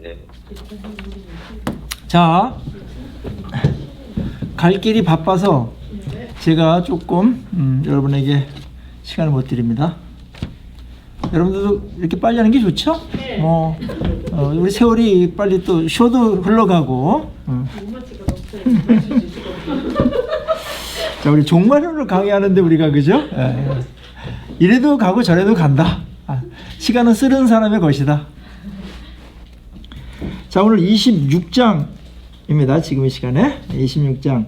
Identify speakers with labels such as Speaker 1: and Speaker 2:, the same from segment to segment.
Speaker 1: 네.
Speaker 2: 자, 갈 길이 바빠서 제가 조금 여러분에게 시간을 못 드립니다. 여러분들도 이렇게 빨리 하는 게 좋죠? 우리 세월이 빨리 또 쇼도 흘러가고. 자, 우리 종말론을 강의하는데 우리가 그죠? 이래도 가고 저래도 간다. 시간은 쓰는 사람의 것이다. 자, 오늘 26장입니다. 지금 이 시간에 26장.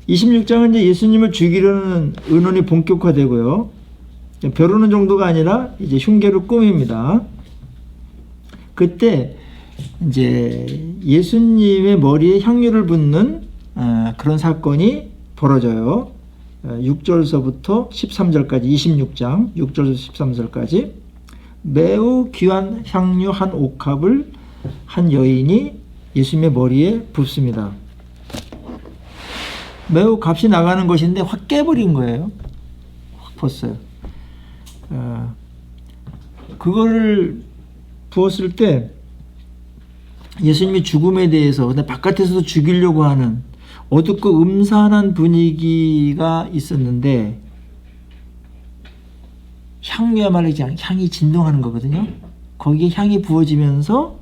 Speaker 2: 26장은 이제 예수님을 죽이려는 의논이 본격화되고요. 벼르는 정도가 아니라 이제 흉계를 꾸밉니다. 그때 이제 예수님의 머리에 향유를 붓는 그런 사건이 벌어져요. 6절서부터 13절까지 26장 6절에서 13절까지 매우 귀한 향유 한 옥합을 한 여인이 예수님의 머리에 붓습니다. 매우 값이 나가는 것인데 확 깨버린 거예요. 확 붓어요. 그거를 부었을 때 예수님이 죽음에 대해서 근데 바깥에서도 죽이려고 하는 어둡고 음산한 분위기가 있었는데 향유야말로 향이 진동하는 거거든요. 거기에 향이 부어지면서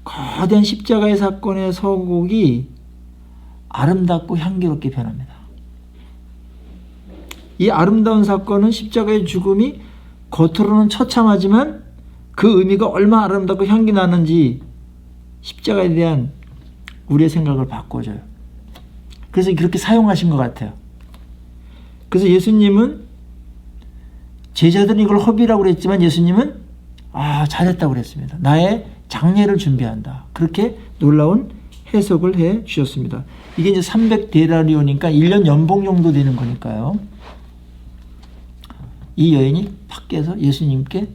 Speaker 2: 거대한 십자가의 사건의 서곡이 아름답고 향기롭게 변합니다. 이 아름다운 사건은 십자가의 죽음이 겉으로는 처참하지만 그 의미가 얼마나 아름답고 향기 나는지 십자가에 대한 우리의 생각을 바꿔줘요. 그래서 그렇게 사용하신 것 같아요. 그래서 예수님은 제자들은 이걸 허비라고 그랬지만 예수님은 잘했다고 그랬습니다. 나의 장례를 준비한다. 그렇게 놀라운 해석을 해 주셨습니다. 이게 이제 300데나리온이니까 1년 연봉 정도 되는 거니까요. 이 여인이 밖에서 예수님께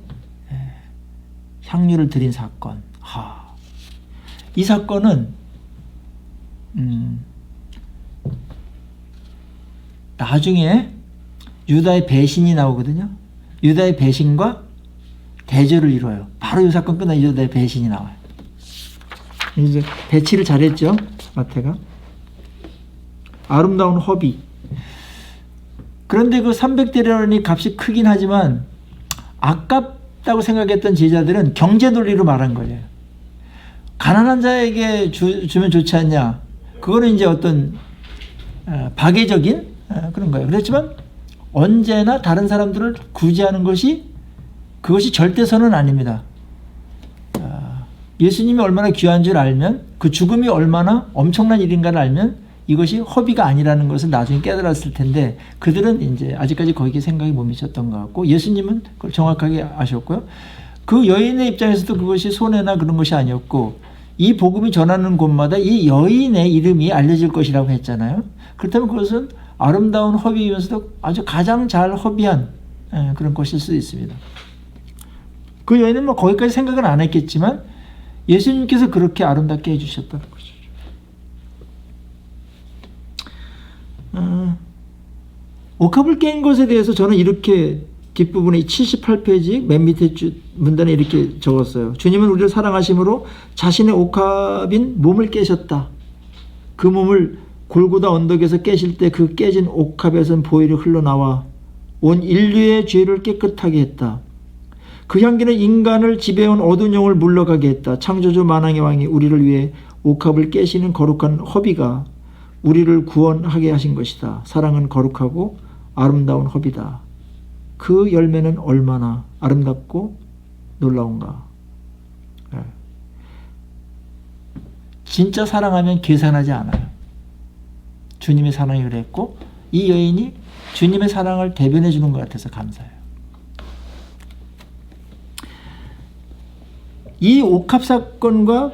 Speaker 2: 향유를 드린 사건. 이 사건은 나중에 유다의 배신이 나오거든요. 유다의 배신과 대조를 이뤄요. 바로 이 사건 끝나면 유다의 배신이 나와요. 이제 배치를 잘했죠, 마태가. 아름다운 허비. 그런데 그 300데나리온이 값이 크긴 하지만 아깝다고 생각했던 제자들은 경제 논리로 말한 거예요. 가난한 자에게 주면 좋지 않냐. 그거는 이제 어떤 박애적인 그런 거예요. 그렇지만 언제나 다른 사람들을 구제하는 그것이 절대선은 아닙니다. 예수님이 얼마나 귀한 줄 알면 그 죽음이 얼마나 엄청난 일인가를 알면 이것이 허비가 아니라는 것을 나중에 깨달았을 텐데 그들은 이제 아직까지 거기에 생각이 못 미쳤던 것 같고 예수님은 그걸 정확하게 아셨고요. 그 여인의 입장에서도 그것이 손해나 그런 것이 아니었고 이 복음이 전하는 곳마다 이 여인의 이름이 알려질 것이라고 했잖아요. 그렇다면 그것은 아름다운 허비이면서도 아주 가장 잘 허비한 그런 것일 수도 있습니다. 그 여인은 뭐 거기까지 생각은 안 했겠지만 예수님께서 그렇게 아름답게 해주셨다는 거죠. 옥합을 깬 것에 대해서 저는 이렇게 뒷부분에 78페이지 맨 밑에 문단에 이렇게 적었어요. 주님은 우리를 사랑하심으로 자신의 옥합인 몸을 깨셨다. 그 몸을 골고다 언덕에서 깨실 때 그 깨진 옥합에선 보혈이 흘러나와 온 인류의 죄를 깨끗하게 했다. 그 향기는 인간을 지배해온 어두운 영을 물러가게 했다. 창조주 만왕의 왕이 우리를 위해 옥합을 깨시는 거룩한 허비가 우리를 구원하게 하신 것이다. 사랑은 거룩하고 아름다운 허비다. 그 열매는 얼마나 아름답고 놀라운가. 진짜 사랑하면 계산하지 않아요. 주님의 사랑이 그랬고 이 여인이 주님의 사랑을 대변해 주는 것 같아서 감사해요. 이 옥합 사건과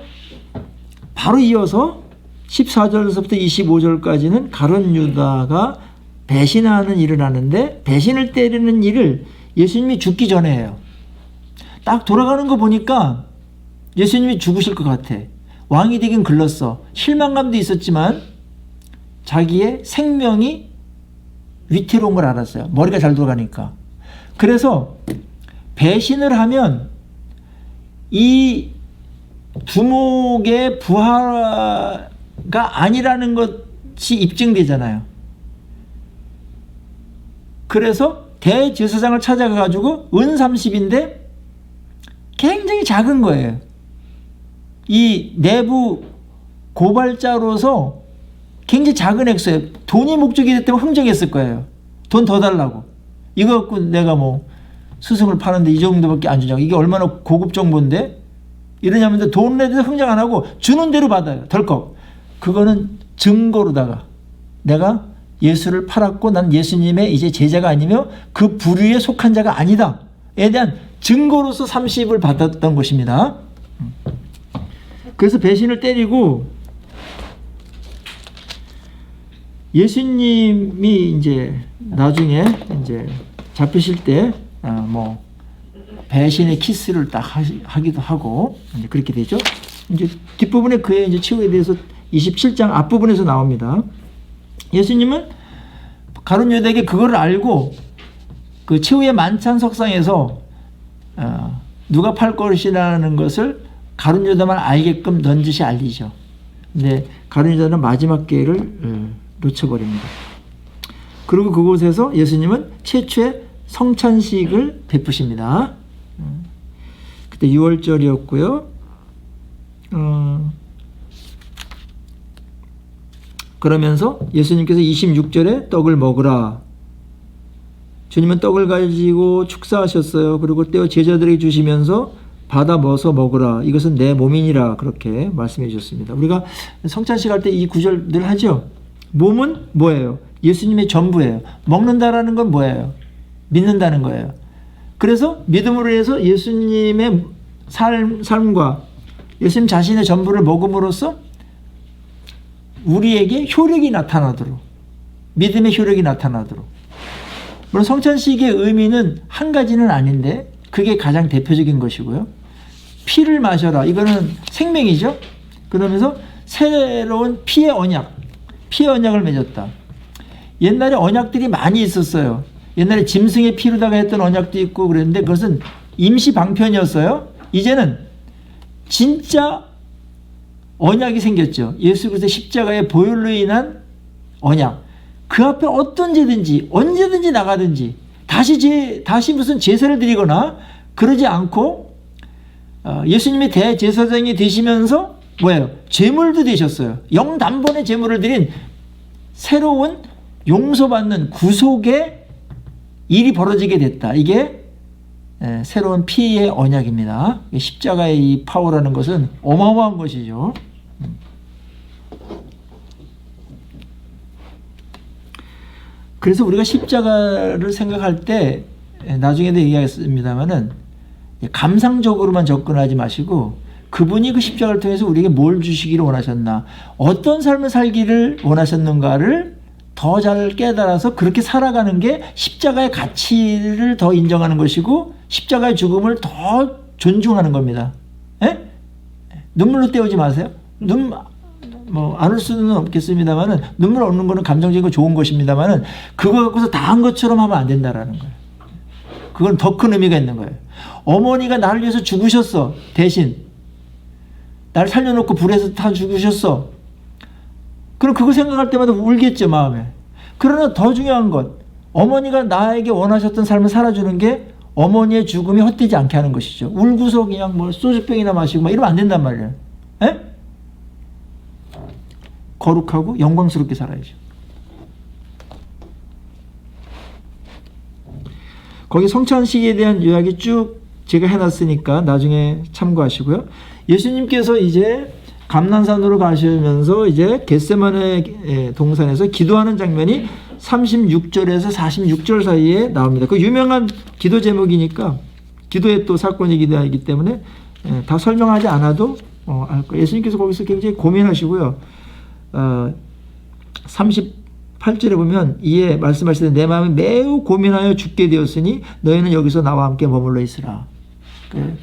Speaker 2: 바로 이어서 14절에서부터 25절까지는 가룟 유다가 배신하는 일을 하는데 배신을 때리는 일을 예수님이 죽기 전에 해요. 딱 돌아가는 거 보니까 예수님이 죽으실 것 같아. 왕이 되긴 글렀어. 실망감도 있었지만 자기의 생명이 위태로운 걸 알았어요. 머리가 잘 돌아가니까. 그래서 배신을 하면 이 두목의 부하가 아니라는 것이 입증되잖아요. 그래서 대제사장을 찾아가가지고 은 30인데 굉장히 작은 거예요. 이 내부 고발자로서 굉장히 작은 액수예요. 돈이 목적이 됐다면 흥정했을 거예요. 돈 더 달라고. 이거 갖고 내가 뭐 스승을 파는데 이 정도밖에 안 주냐고. 이게 얼마나 고급 정보인데 이러냐면 돈 내도 흥정 안 하고 주는 대로 받아요. 덜컥. 그거는 증거로다가 내가 예수를 팔았고 난 예수님의 이제 제자가 아니며 그 부류에 속한 자가 아니다에 대한 증거로서 30을 받았던 것입니다. 그래서 배신을 때리고 예수님이 이제 나중에 이제 잡히실 때 뭐 배신의 키스를 딱 하기도 하고 이제 그렇게 되죠. 이제 뒷부분에 그의 이제 최후에 대해서 27장 앞부분에서 나옵니다. 예수님은 가룟 유다에게 그거를 알고 그 최후의 만찬 석상에서 누가 팔 것이라는 것을 가룟 유다만 알게끔 넌지시 알리죠. 근데 가룟 유다는 마지막 기회를 놓쳐버립니다. 그리고 그곳에서 예수님은 최초의 성찬식을 베푸십니다. 그때 6월절이었고요. 그러면서 예수님께서 26절에 떡을 먹으라. 주님은 떡을 가지고 축사하셨어요. 그리고 떼어 제자들에게 주시면서 받아 먹어서 먹으라. 이것은 내 몸이니라. 그렇게 말씀해 주셨습니다. 우리가 성찬식 할 때 이 구절 늘 하죠. 몸은 뭐예요? 예수님의 전부예요. 먹는다라는 건 뭐예요? 믿는다는 거예요. 그래서 믿음으로 해서 예수님의 삶과 예수님 자신의 전부를 먹음으로써 우리에게 효력이 나타나도록, 믿음의 효력이 나타나도록. 물론 성찬식의 의미는 한 가지는 아닌데 그게 가장 대표적인 것이고요. 피를 마셔라. 이거는 생명이죠. 그러면서 새로운 피의 언약을 맺었다. 옛날에 언약들이 많이 있었어요. 옛날에 짐승의 피로다가 했던 언약도 있고 그랬는데 그것은 임시 방편이었어요. 이제는 진짜 언약이 생겼죠. 예수 그리스도의 십자가의 보혈로 인한 언약. 그 앞에 어떤 죄든지 언제든지 나가든지 다시 무슨 제사를 드리거나 그러지 않고 예수님의 대제사장이 되시면서 뭐예요? 제물도 되셨어요. 영단번의 제물을 드린 새로운 용서받는 구속의 일이 벌어지게 됐다. 이게 새로운 피의 언약입니다. 십자가의 이 파워라는 것은 어마어마한 것이죠. 그래서 우리가 십자가를 생각할 때 나중에도 얘기하겠습니다만은 감상적으로만 접근하지 마시고 그분이 그 십자가를 통해서 우리에게 뭘 주시기를 원하셨나, 어떤 삶을 살기를 원하셨는가를 더 잘 깨달아서 그렇게 살아가는 게 십자가의 가치를 더 인정하는 것이고 십자가의 죽음을 더 존중하는 겁니다. 에? 눈물로 때우지 마세요. 안 올 수는 없겠습니다만은 눈물 없는 거는 감정적이고 좋은 것입니다만은 그거 갖고서 다 한 것처럼 하면 안 된다라는 거예요. 그건 더 큰 의미가 있는 거예요. 어머니가 나를 위해서 죽으셨어. 대신 나를 살려놓고 불에서 다 죽으셨어. 그럼 그거 생각할 때마다 울겠죠, 마음에. 그러나 더 중요한 것, 어머니가 나에게 원하셨던 삶을 살아주는 게 어머니의 죽음이 헛되지 않게 하는 것이죠. 울고서 그냥 뭐 소주병이나 마시고 막 이러면 안 된단 말이에요. 에? 거룩하고 영광스럽게 살아야죠. 거기 성찬식에 대한 요약이 쭉 제가 해놨으니까 나중에 참고하시고요. 예수님께서 이제 감난산으로 가시면서 이제 겟세마네 동산에서 기도하는 장면이 36절에서 46절 사이에 나옵니다. 그 유명한 기도 제목이니까 기도의 또 사건이기도 하기 때문에 다 설명하지 않아도 알 거예요. 예수님께서 거기서 굉장히 고민하시고요. 38절에 보면 이에 말씀하시되 내 마음이 매우 고민하여 죽게 되었으니 너희는 여기서 나와 함께 머물러 있으라. 그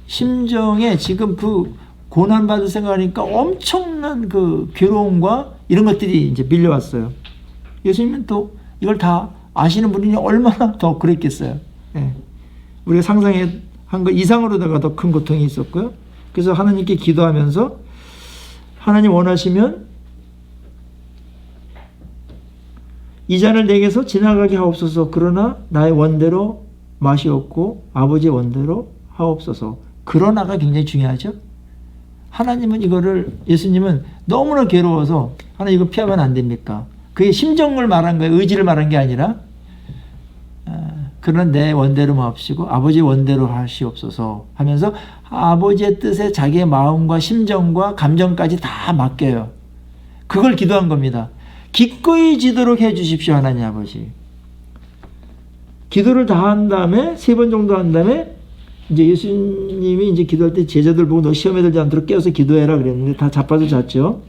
Speaker 2: 심정에 지금 그 고난받을 생각하니까 엄청난 그 괴로움과 이런 것들이 이제 밀려왔어요. 예수님은 또 이걸 다 아시는 분이니 얼마나 더 그랬겠어요. 예. 우리가 상상하지 한 것 이상으로다가 더 큰 고통이 있었고요. 그래서 하나님께 기도하면서 하나님 원하시면 이 잔을 내게서 지나가게 하옵소서. 그러나 나의 원대로 마시옵고 아버지의 원대로 하옵소서. 그러나가 굉장히 중요하죠. 하나님은 이거를, 예수님은 너무나 괴로워서 하나님 이거 피하면 안 됩니까? 그게 심정을 말한 거예요. 의지를 말한 게 아니라 그러나 내 원대로 마옵시고 아버지의 원대로 하시옵소서 하면서 아버지의 뜻에 자기의 마음과 심정과 감정까지 다 맡겨요. 그걸 기도한 겁니다. 기꺼이 지도록 해 주십시오 하나님 아버지. 기도를 다 한 다음에 3번 정도 한 다음에 이제 예수님이 이제 기도할 때 제자들 보고 너 시험에 들지 않도록 깨어서 기도해라 그랬는데 다 자빠져 잤죠.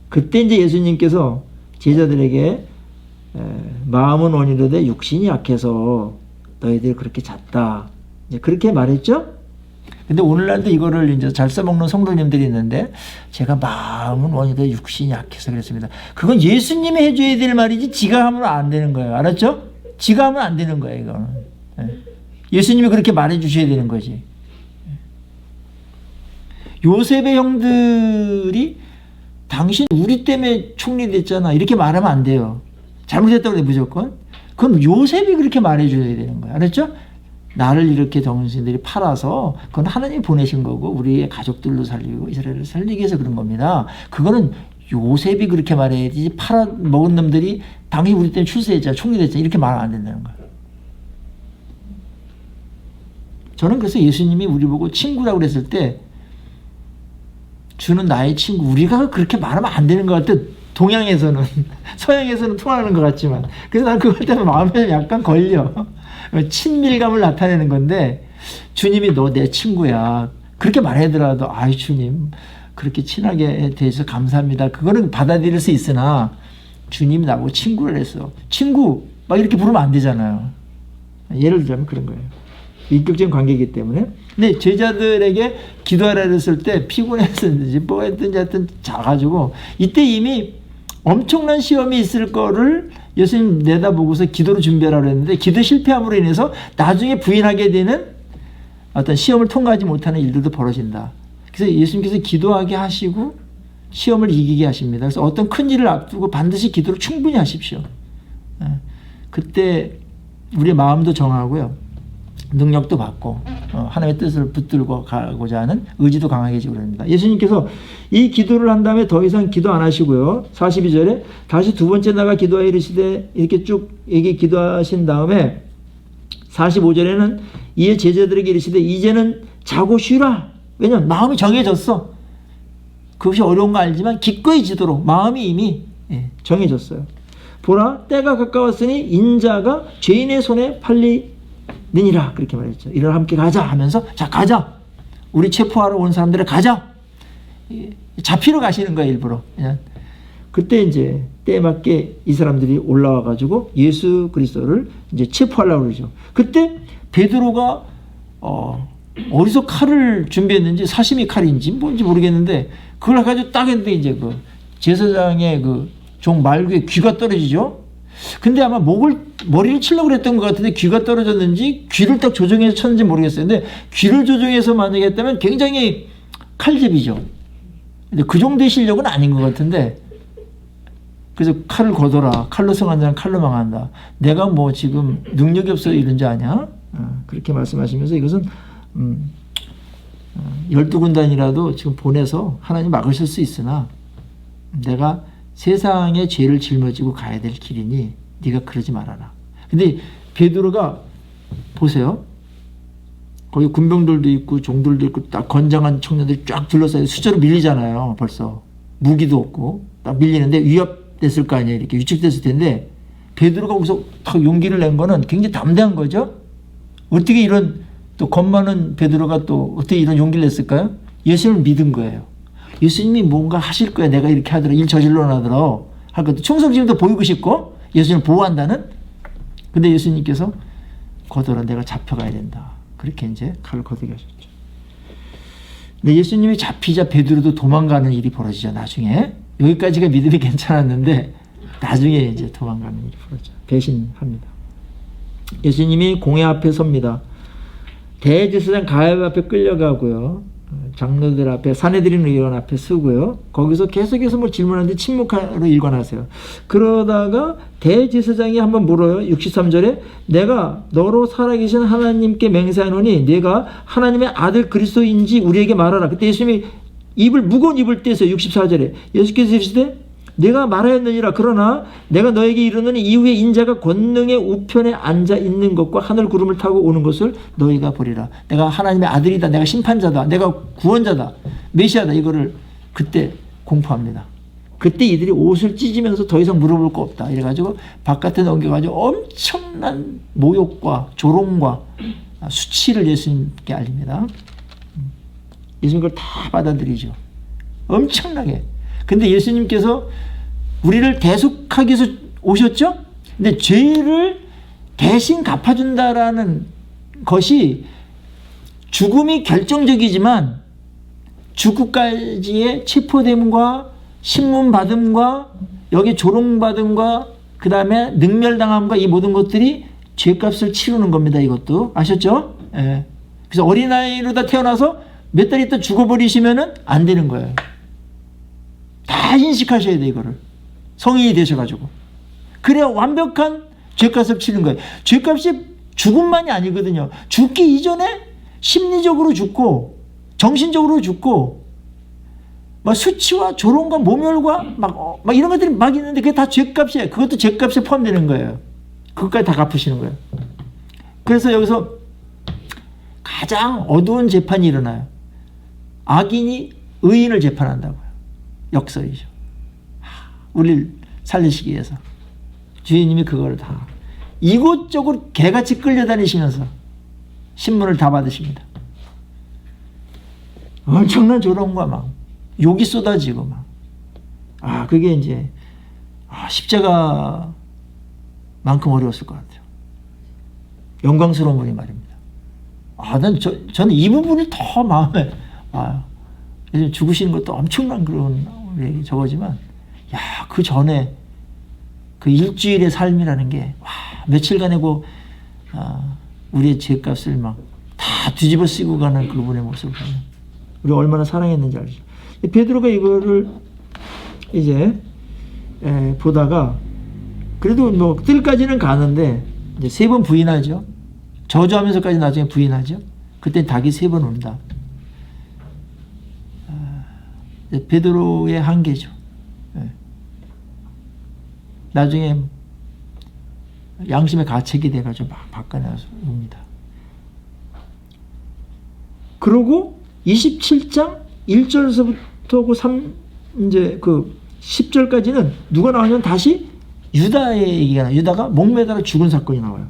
Speaker 2: 그때 이제 예수님께서 제자들에게 마음은 원이로되 육신이 약해서 너희들이 그렇게 잤다. 이제 그렇게 말했죠. 근데 오늘날도 이거를 이제 잘 써먹는 성도님들이 있는데 제가 마음은 원이로되 육신이 약해서 그랬습니다. 그건 예수님이 해줘야 될 말이지 지가 하면 안 되는 거예요. 알았죠? 지가 하면 안 되는 거예요. 이거는. 예수님이 그렇게 말해 주셔야 되는 거지. 요셉의 형들이 당신 우리 때문에 총리 됐잖아. 이렇게 말하면 안 돼요. 잘못했다고 해 무조건. 그건 요셉이 그렇게 말해줘야 되는 거야. 알았죠? 나를 이렇게 당신들이 팔아서 그건 하나님이 보내신 거고 우리의 가족들도 살리고 이스라엘을 살리기 위해서 그런 겁니다. 그거는 요셉이 그렇게 말해야지 팔아먹은 놈들이 당신 우리 때문에 출세했잖아. 총리 됐잖아. 이렇게 말하면 안 된다는 거야. 저는 그래서 예수님이 우리 보고 친구라고 그랬을 때 주는 나의 친구, 우리가 그렇게 말하면 안 되는 것 같아. 동양에서는 서양에서는 통하는 것 같지만 그래서 난 그것 때문에 마음에 약간 걸려. 친밀감을 나타내는 건데 주님이 너 내 친구야 그렇게 말하더라도 아이 주님 그렇게 친하게 대해서 감사합니다. 그거는 받아들일 수 있으나 주님이 나보고 친구를 했어. 친구 막 이렇게 부르면 안 되잖아요. 예를 들자면 그런 거예요. 인격적인 관계이기 때문에. 근데 제자들에게 기도하라 그랬을 때 피곤했었는지 뭐 했든지 하여튼 자가지고 이때 이미 엄청난 시험이 있을 거를 예수님 내다보고서 기도를 준비하라고 했는데 기도 실패함으로 인해서 나중에 부인하게 되는 어떤 시험을 통과하지 못하는 일들도 벌어진다. 그래서 예수님께서 기도하게 하시고 시험을 이기게 하십니다. 그래서 어떤 큰 일을 앞두고 반드시 기도를 충분히 하십시오. 그때 우리의 마음도 정하고요. 능력도 받고 하나님의 뜻을 붙들고 가고자 하는 의지도 강하게지고 그럽니다. 예수님께서 이 기도를 한 다음에 더 이상 기도 안 하시고요. 42절에 다시 두 번째 나가 기도하여 이르시되 이렇게 쭉 얘기 기도하신 다음에 45절에는 이에 제자들에게 이르시되 이제는 자고 쉬라. 왜냐하면 마음이 정해졌어. 그것이 어려운 거 알지만 기꺼이 지도록 마음이 이미 정해졌어요. 보라 때가 가까웠으니 인자가 죄인의 손에 팔리느니라 그렇게 말했죠. 이를 함께 가자 하면서 자 가자. 우리 체포하러 온 사람들을 가자. 잡히러 가시는 거예요 일부러. 그때 이제 때에 맞게 이 사람들이 올라와 가지고 예수 그리스도를 이제 체포하려고 그러죠. 그때 베드로가 어디서 칼을 준비했는지 사시미 칼인지 뭔지 모르겠는데 그걸 가지고 딱 했는데 이제 그 제사장의 그 종 말구에 귀가 떨어지죠. 근데 아마 머리를 치려고 그랬던 것 같은데 귀가 떨어졌는지 귀를 딱 조정해서 쳤는지 모르겠어요. 근데 귀를 조정해서 만약에 했다면 굉장히 칼잡이죠. 근데 그 정도의 실력은 아닌 것 같은데 그래서 칼을 거둬라. 칼로 성한 자는 칼로 망한다. 내가 뭐 지금 능력이 없어 이런 자 아니야? 그렇게 말씀하시면서 이것은 12군단이라도 지금 보내서 하나님 막으실 수 있으나 내가 세상의 죄를 짊어지고 가야 될 길이니 네가 그러지 말아라. 근데 베드로가 보세요. 거기 군병들도 있고 종들도 있고 딱 건장한 청년들이 쫙 둘러싸여 수저로 밀리잖아요. 벌써 무기도 없고 딱 밀리는데 위협됐을 거 아니에요. 이렇게 위축됐을 텐데 베드로가 거기서 딱 용기를 낸 거는 굉장히 담대한 거죠. 어떻게 이런 또 겁 많은 베드로가 또 어떻게 이런 용기를 냈을까요? 예수님을 믿은 거예요. 예수님이 뭔가 하실 거야. 내가 이렇게 하더라. 일 저질러 놔더라. 할 것도 충성심도 보이고 싶고 예수님을 보호한다는. 근데 예수님께서 거둬라. 내가 잡혀가야 된다. 그렇게 이제 칼을 거두게 하셨죠. 근데 예수님이 잡히자 베드로도 도망가는 일이 벌어지죠. 나중에. 여기까지가 믿음이 괜찮았는데 나중에 이제 도망가는 일이 벌어져요. 배신합니다. 예수님이 공회 앞에 섭니다. 대제사장 가야바 앞에 끌려가고요. 장로들 앞에 사내들인 의원 앞에 서고요. 거기서 계속해서 뭐 질문하는데 침묵하러 일관하세요. 그러다가 대제사장이 한번 물어요. 63절에 내가 너로 살아계신 하나님께 맹세하노니 네가 하나님의 아들 그리스도인지 우리에게 말하라. 그때 예수님이 무거운 입을 떼세요. 64절에 예수께서 이르시되 내가 말하였느니라. 그러나 내가 너에게 이르노니 이후에 인자가 권능의 우편에 앉아 있는 것과 하늘 구름을 타고 오는 것을 너희가 보리라. 내가 하나님의 아들이다. 내가 심판자다. 내가 구원자다. 메시아다. 이거를 그때 공포합니다. 그때 이들이 옷을 찢으면서 더 이상 물어볼 거 없다. 이래가지고 바깥에 넘겨가지고 엄청난 모욕과 조롱과 수치를 예수님께 알립니다. 예수님 그걸 다 받아들이죠. 엄청나게. 근데 예수님께서 우리를 대속하기 위해서 오셨죠? 근데 죄를 대신 갚아준다라는 것이 죽음이 결정적이지만 죽음까지의 체포됨과 신문받음과 여기 조롱받음과 그 다음에 능멸당함과 이 모든 것들이 죄값을 치르는 겁니다. 이것도 아셨죠? 예. 그래서 어린아이로 다 태어나서 몇 달 있다 죽어버리시면은 안 되는 거예요. 다 인식하셔야 돼. 이거를 성인이 되셔가지고 그래야 완벽한 죄값을 치는 거예요. 죄값이 죽음만이 아니거든요. 죽기 이전에 심리적으로 죽고 정신적으로 죽고 막 수치와 조롱과 모멸과 막 이런 것들이 막 있는데 그게 다 죄값이에요. 그것도 죄값에 포함되는 거예요. 그것까지 다 갚으시는 거예요. 그래서 여기서 가장 어두운 재판이 일어나요. 악인이 의인을 재판한다고요. 역설이죠. 우리를 살리시기 위해서 주인님이 그걸 다 이곳저곳 개같이 끌려다니시면서 신문을 다 받으십니다. 엄청난 조롱과 막 욕이 쏟아지고 막 그게 이제 십자가만큼 어려웠을 것 같아요. 영광스러운 분이 말입니다. 저는 이 부분이 더 마음에 요즘 죽으시는 것도 엄청난 그런 저거지만 그 전에 그 일주일의 삶이라는 게 며칠간의 우리의 죄값을 막 다 뒤집어 쓰고 가는 그분의 모습을 보면 우리가 얼마나 사랑했는지 알죠. 베드로가 이거를 이제 보다가 그래도 뭐 뜰까지는 가는데 이제 3번 부인하죠. 저주하면서까지 나중에 부인하죠. 그때 닭이 3번 온다. 베드로의 한계죠. 나중에 양심의 가책이 돼가지고 막 바꿔내서 옵니다. 그리고 27장 1절서부터 이제 그 10절까지는 누가 나오냐면 다시 유다의 얘기가 나와요. 유다가 목매달아 죽은 사건이 나와요.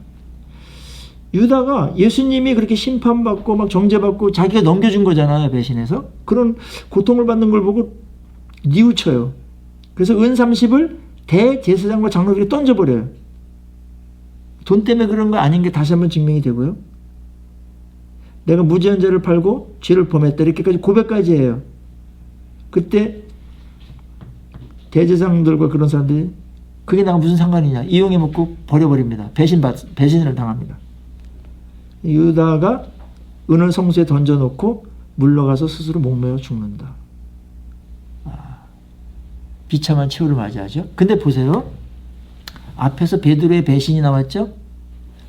Speaker 2: 유다가 예수님이 그렇게 심판받고 막 정죄받고 자기가 넘겨준 거잖아요. 배신해서. 그런 고통을 받는 걸 보고 뉘우쳐요. 그래서 은 30을 대제사장과 장로들에게 던져버려요. 돈 때문에 그런 거 아닌 게 다시 한번 증명이 되고요. 내가 무죄한 자를 팔고 죄를 범했다. 이렇게까지 고백까지 해요. 그때 대제사장들과 그런 사람들이 그게 나가 무슨 상관이냐. 이용해 먹고 버려버립니다. 배신을 당합니다. 유다가 은을 성수에 던져놓고 물러가서 스스로 목매어 죽는다. 비참한 최후를 맞이하죠. 근데 보세요. 앞에서 베드로의 배신이 나왔죠.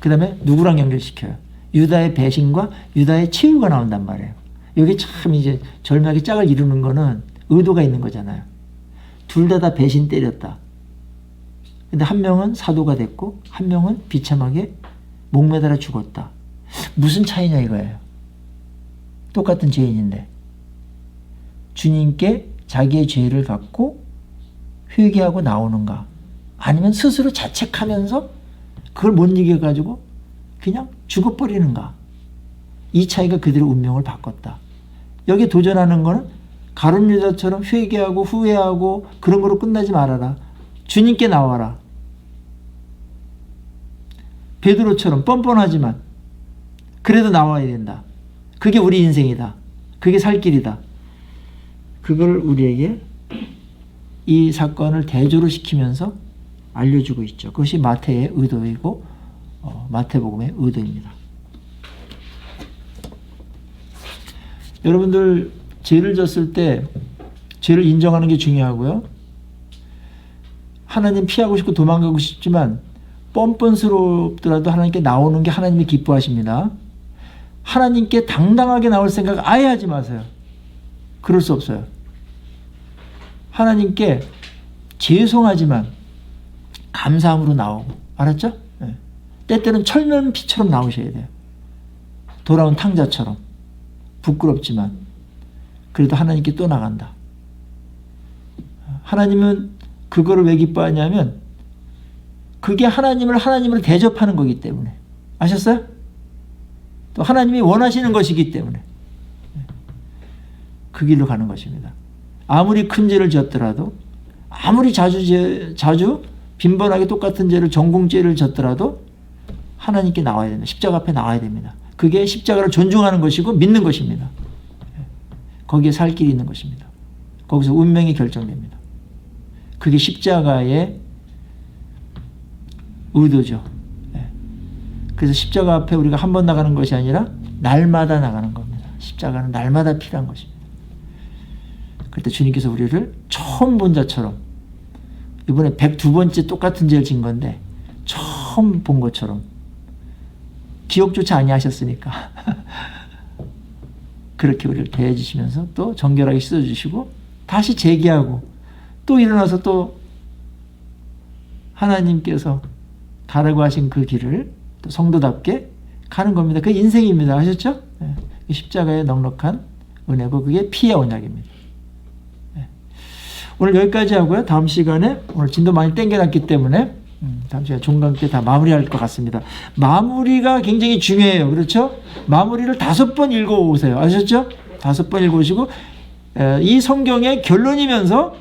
Speaker 2: 그 다음에 누구랑 연결시켜요? 유다의 배신과 유다의 최후가 나온단 말이에요. 여기 참 이제 절묘하게 짝을 이루는 거는 의도가 있는 거잖아요. 둘 다 배신 때렸다. 근데 한 명은 사도가 됐고 한 명은 비참하게 목매달아 죽었다. 무슨 차이냐 이거예요. 똑같은 죄인인데 주님께 자기의 죄를 갖고 회개하고 나오는가, 아니면 스스로 자책하면서 그걸 못 이겨가지고 그냥 죽어버리는가. 이 차이가 그들의 운명을 바꿨다. 여기 도전하는 거는 가룟 유다처럼 회개하고 후회하고 그런 거로 끝나지 말아라. 주님께 나와라. 베드로처럼 뻔뻔하지만 그래도 나와야 된다. 그게 우리 인생이다. 그게 살 길이다. 그걸 우리에게 이 사건을 대조로 시키면서 알려주고 있죠. 그것이 마태의 의도이고 마태복음의 의도입니다. 여러분들 죄를 졌을 때 죄를 인정하는 게 중요하고요. 하나님 피하고 싶고 도망가고 싶지만 뻔뻔스럽더라도 하나님께 나오는 게 하나님이 기뻐하십니다. 하나님께 당당하게 나올 생각 아예 하지 마세요. 그럴 수 없어요. 하나님께 죄송하지만 감사함으로 나오고, 알았죠? 네. 때때는 철면 피처럼 나오셔야 돼요. 돌아온 탕자처럼. 부끄럽지만 그래도 하나님께 또 나간다. 하나님은 그거를 왜 기뻐하냐면 그게 하나님을 하나님으로 대접하는 거기 때문에. 아셨어요? 또 하나님이 원하시는 것이기 때문에 그 길로 가는 것입니다. 아무리 큰 죄를 지었더라도, 아무리 자주 빈번하게 똑같은 죄를, 전공죄를 졌더라도 하나님께 나와야 됩니다. 십자가 앞에 나와야 됩니다. 그게 십자가를 존중하는 것이고 믿는 것입니다. 거기에 살 길이 있는 것입니다. 거기서 운명이 결정됩니다. 그게 십자가의 의도죠. 그래서 십자가 앞에 우리가 한 번 나가는 것이 아니라 날마다 나가는 겁니다. 십자가는 날마다 필요한 것입니다. 그때 주님께서 우리를 처음 본 자처럼, 이번에 102번째 똑같은 죄를 진 건데 처음 본 것처럼 기억조차 아니하셨으니까 그렇게 우리를 대해 주시면서 또 정결하게 씻어주시고 다시 재기하고 또 일어나서 또 하나님께서 가라고 하신 그 길을 또 성도답게 가는 겁니다. 그게 인생입니다. 아셨죠? 네. 십자가의 넉넉한 은혜고 그게 피의 언약입니다. 네. 오늘 여기까지 하고요. 다음 시간에 오늘 진도 많이 땡겨놨기 때문에 다음 시간에 종강 때 다 마무리할 것 같습니다. 마무리가 굉장히 중요해요. 그렇죠? 마무리를 5번 읽어오세요. 아셨죠? 5번 읽어오시고 이 성경의 결론이면서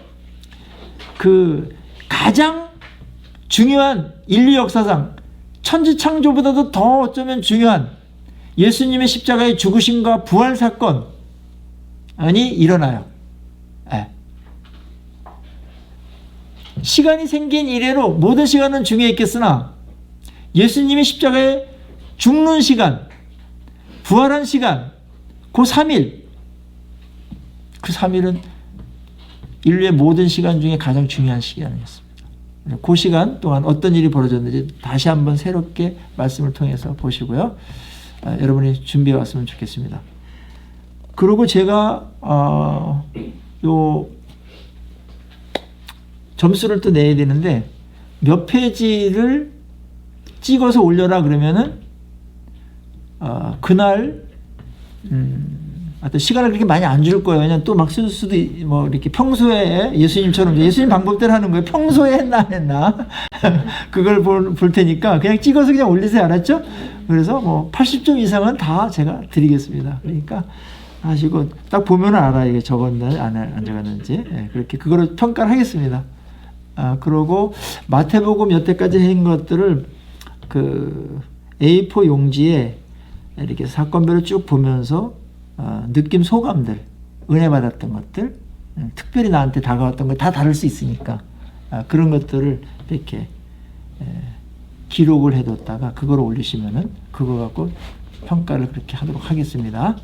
Speaker 2: 그 가장 중요한 인류 역사상 천지창조보다도 더 어쩌면 중요한 예수님의 십자가의 죽으심과 부활 사건이 일어나요. 네. 시간이 생긴 이래로 모든 시간은 중요했겠으나 예수님의 십자가에 죽는 시간, 부활한 시간, 그 3일, 그 3일은 인류의 모든 시간 중에 가장 중요한 시간이었습니다. 그 시간 동안 어떤 일이 벌어졌는지 다시 한번 새롭게 말씀을 통해서 보시고요. 여러분이 준비해 왔으면 좋겠습니다. 그리고 제가 요 점수를 또 내야 되는데 몇 페이지를 찍어서 올려라 그러면은 그날 어떤 시간을 그렇게 많이 안 줄 거예요. 그냥 또 막 쓸 수도 뭐 이렇게 평소에 예수님처럼 예수님 방법대로 하는 거예요. 평소에 했나 안 했나 그걸 볼 테니까 그냥 찍어서 그냥 올리세요. 알았죠? 그래서 뭐 80점 이상은 다 제가 드리겠습니다. 그러니까 하시고 딱 보면 알아 이게 적었나 안 적었는지. 네, 그렇게 그거를 평가를 하겠습니다. 그러고 마태복음 여태까지 한 것들을 그 A4 용지에 이렇게 사건별로 쭉 보면서 느낌 소감들, 은혜 받았던 것들, 특별히 나한테 다가왔던 거 다 다를 수 있으니까 그런 것들을 이렇게 기록을 해뒀다가 그걸 올리시면은 그거 갖고 평가를 그렇게 하도록 하겠습니다.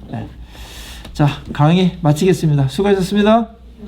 Speaker 2: 자, 강의 마치겠습니다. 수고하셨습니다.